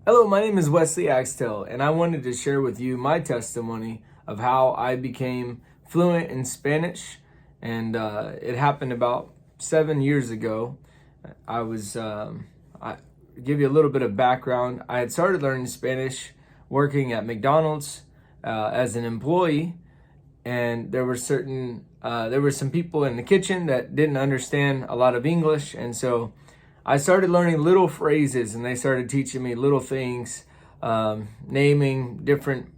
Hello, my name is Wesley Axtell, and I wanted to share with you my testimony of how I became fluent in Spanish. And it happened about 7 years ago. I give you a little bit of background. I had started learning Spanish working at McDonald's as an employee, and there were some people in the kitchen that didn't understand a lot of English, and so I started learning little phrases, and they started teaching me little things, naming different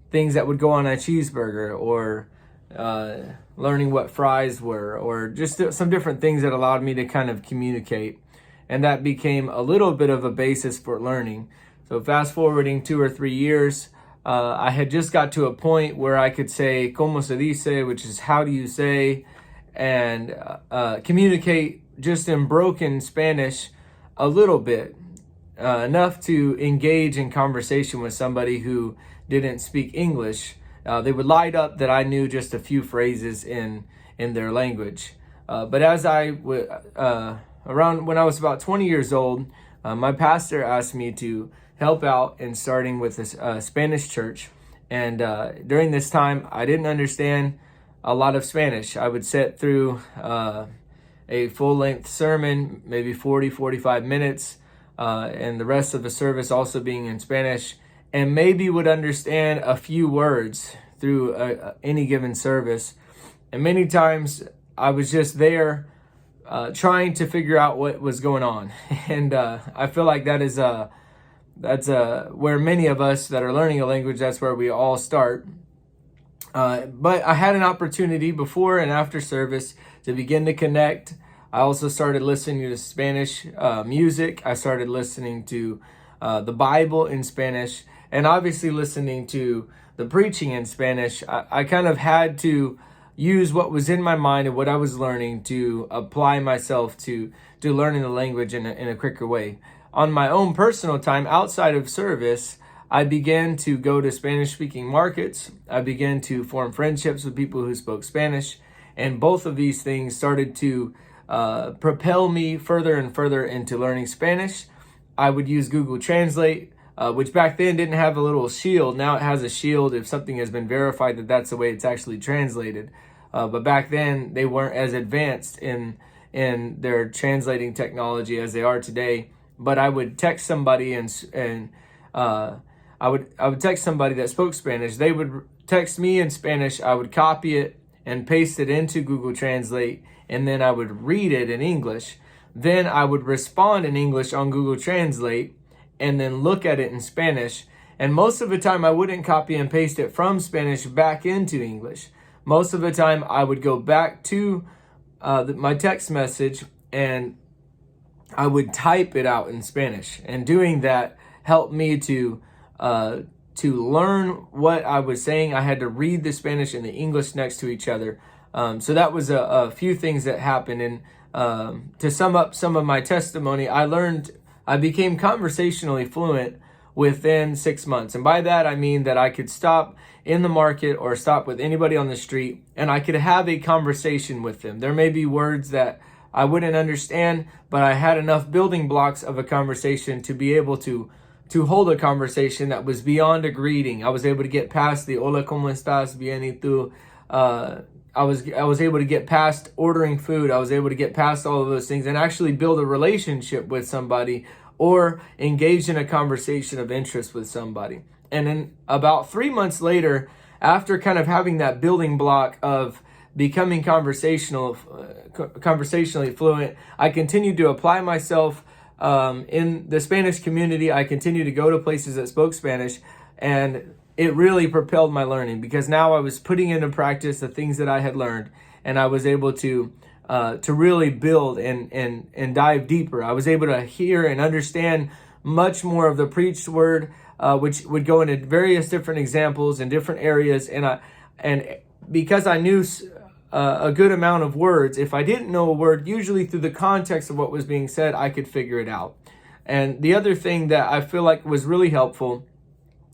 things that would go on a cheeseburger, or learning what fries were, or just some different things that allowed me to kind of communicate. And that became a little bit of a basis for learning. So fast forwarding 2 or 3 years, I had just got to a point where I could say "Cómo se dice," which is "how do you say," and communicate just in broken Spanish a little bit, enough to engage in conversation with somebody who didn't speak English. They would light up that I knew just a few phrases in their language. But as around when I was about 20 years old, my pastor asked me to help out in starting with a Spanish church. And during this time, I didn't understand a lot of Spanish. I would sit through a full-length sermon, maybe 45 minutes, and the rest of the service also being in Spanish, and maybe would understand a few words through any given service. And many times I was just there trying to figure out what was going on. And I feel like that's where many of us that are learning a language, that's where we all start. But I had an opportunity before and after service to begin to connect. I also started listening to Spanish music. I started listening to the Bible in Spanish, and obviously listening to the preaching in Spanish. I kind of had to use what was in my mind and what I was learning to apply myself to learning the language in a quicker way. On my own personal time outside of service, I began to go to Spanish-speaking markets. I began to form friendships with people who spoke Spanish, and both of these things started to propel me further and further into learning Spanish. I would use Google Translate, which back then didn't have a little shield. Now it has a shield if something has been verified that that's the way it's actually translated. But back then they weren't as advanced in their translating technology as they are today. But I would text somebody I would text somebody that spoke Spanish. They would text me in Spanish. I would copy it and paste it into Google Translate, and then I would read it in English. Then I would respond in English on Google Translate and then look at it in Spanish. And most of the time I wouldn't copy and paste it from Spanish back into English. Most of the time I would go back to my text message and I would type it out in Spanish. And doing that helped me to learn what I was saying. I had to read the Spanish and the English next to each other. So that was a few things that happened. And to sum up some of my testimony, I became conversationally fluent within 6 months. And by that, I mean that I could stop in the market or stop with anybody on the street and I could have a conversation with them. There may be words that I wouldn't understand, but I had enough building blocks of a conversation to be able to hold a conversation that was beyond a greeting. I was able to get past the "Hola, ¿cómo estás? Bien, ¿y tú?" I was able to get past ordering food. I was able to get past all of those things and actually build a relationship with somebody or engage in a conversation of interest with somebody. And then about 3 months later, after kind of having that building block of becoming conversationally fluent, I continued to apply myself in the Spanish community. I continued to go to places that spoke Spanish, and it really propelled my learning because now I was putting into practice the things that I had learned, and I was able to really build and dive deeper. I was able to hear and understand much more of the preached word, which would go into various different examples in different areas, and because I knew a good amount of words, if I didn't know a word, usually through the context of what was being said, I could figure it out. And the other thing that I feel like was really helpful,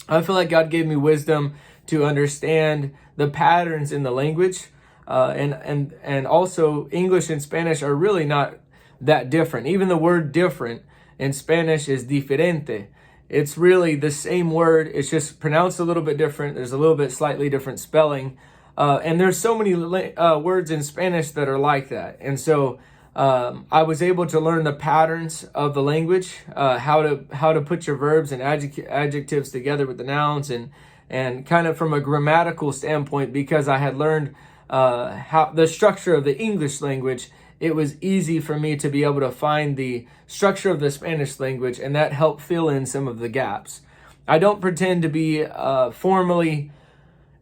I feel like God gave me wisdom to understand the patterns in the language, and also English and Spanish are really not that different. Even the word different in Spanish is diferente. it's really the same word. It's just pronounced a little bit different. There's a little bit slightly different spelling. And there's so many words in Spanish that are like that. And so I was able to learn the patterns of the language, how to put your verbs and adjectives together with the nouns, and kind of from a grammatical standpoint, because I had learned how the structure of the English language. It was easy for me to be able to find the structure of the Spanish language, and that helped fill in some of the gaps. I don't pretend to be formally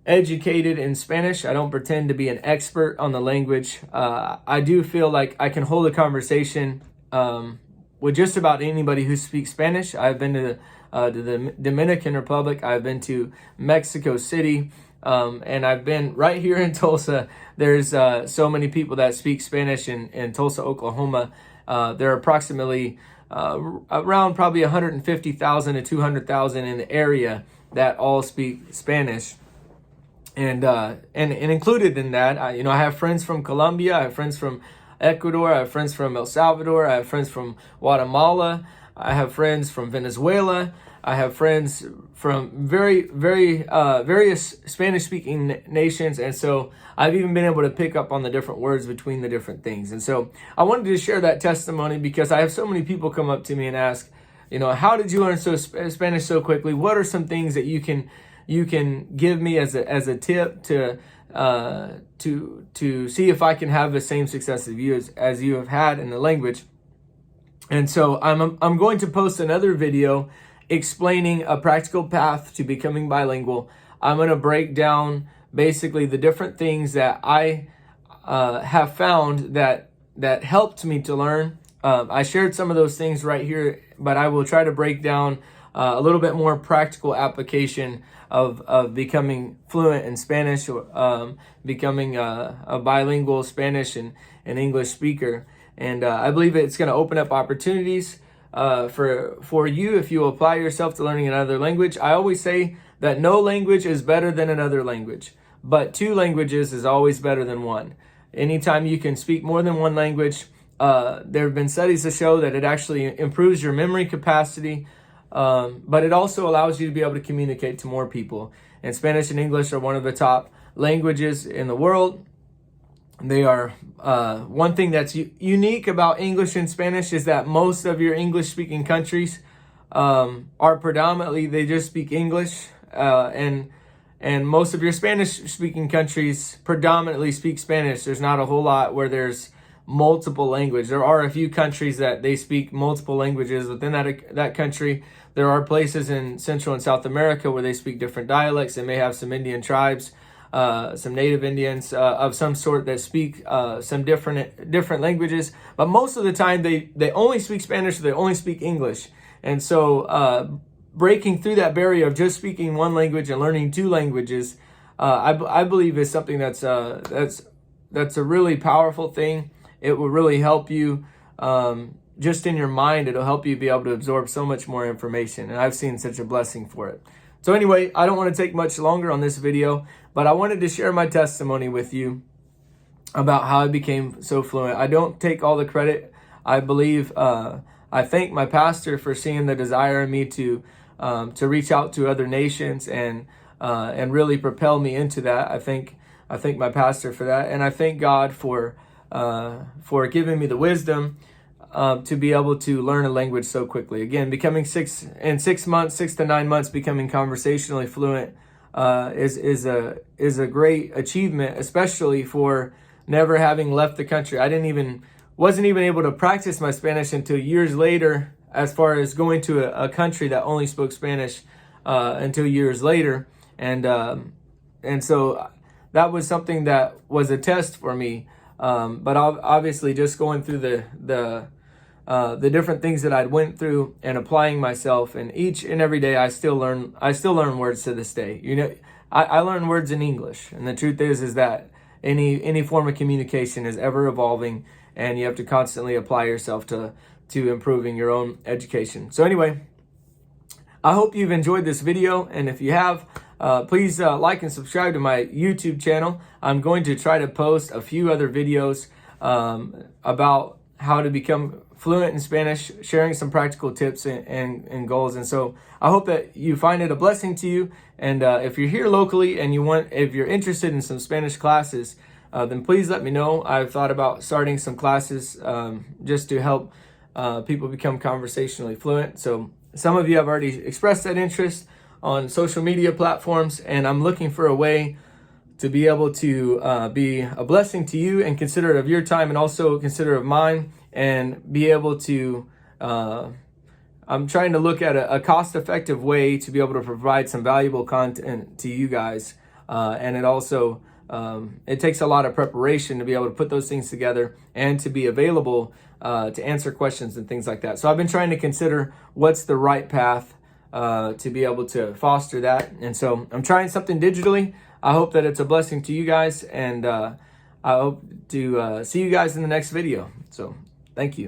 educated in Spanish. I don't pretend to be an expert on the language. I do feel like I can hold a conversation with just about anybody who speaks Spanish. I've been to the Dominican Republic. I've been to Mexico City. And I've been right here in Tulsa. There's so many people that speak Spanish in Tulsa, Oklahoma. There are approximately around probably 150,000 to 200,000 in the area that all speak Spanish. And included in that, I have friends from Colombia, I have friends from Ecuador, I have friends from El Salvador, I have friends from Guatemala, I have friends from Venezuela, I have friends from various Spanish-speaking nations, and so I've even been able to pick up on the different words between the different things. And so I wanted to share that testimony because I have so many people come up to me and ask, how did you learn Spanish so quickly? What are some things that you can give me as a tip to see if I can have the same success as you have had in the language? And so I'm going to post another video explaining a practical path to becoming bilingual. I'm going to break down basically the different things that I have found that helped me to learn. I shared some of those things right here, but I will try to break down a little bit more practical application of becoming fluent in Spanish, or becoming a bilingual Spanish and English speaker. And I believe it's going to open up opportunities for you if you apply yourself to learning another language. I always say that no language is better than another language, but two languages is always better than one. Anytime you can speak more than one language, there have been studies to show that it actually improves your memory capacity, but it also allows you to be able to communicate to more people. And Spanish and English are one of the top languages in the world. They are one thing that's unique about English and Spanish is that most of your English-speaking countries are predominantly, they just speak English, and most of your Spanish-speaking countries predominantly speak Spanish. There's not a whole lot where there's multiple language. There are a few countries that they speak multiple languages within that country. There are places in Central and South America where they speak different dialects. They may have some Indian tribes, some native Indians of some sort that speak some different languages. But most of the time they only speak Spanish or they only speak English. And so breaking through that barrier of just speaking one language and learning two languages, I believe is something that's a really powerful thing. It will really help you just in your mind. It'll help you be able to absorb so much more information. And I've seen such a blessing for it. So anyway, I don't want to take much longer on this video, but I wanted to share my testimony with you about how I became so fluent. I don't take all the credit. I believe I thank my pastor for seeing the desire in me to reach out to other nations and really propel me into that. I thank my pastor for that, and I thank God for giving me the wisdom to be able to learn a language so quickly. Again, becoming 6 to 9 months, becoming conversationally fluent is a great achievement, especially for never having left the country. Wasn't even able to practice my Spanish until years later, as far as going to a country that only spoke Spanish until years later, and so that was something that was a test for me. But obviously, just going through the different things that I'd went through and applying myself, and each and every day I still learn words to this day. I learn words in English, and the truth is that any form of communication is ever evolving, and you have to constantly apply yourself to improving your own education. So anyway, I hope you've enjoyed this video, and if you have, please like and subscribe to my YouTube channel. I'm going to try to post a few other videos about how to become fluent in Spanish, sharing some practical tips and goals. And so I hope that you find it a blessing to you. And if you're here locally and if you're interested in some Spanish classes, then please let me know. I've thought about starting some classes just to help people become conversationally fluent. So some of you have already expressed that interest on social media platforms, and I'm looking for a way to be able to be a blessing to you and considerate of your time, and also considerate of mine, and be able to I'm trying to look at a cost-effective way to be able to provide some valuable content to you guys, and it also it takes a lot of preparation to be able to put those things together and to be available to answer questions and things like that. So I've been trying to consider what's the right path to be able to foster that. And so I'm trying something digitally. I hope that it's a blessing to you guys, and I hope to see you guys in the next video. So thank you.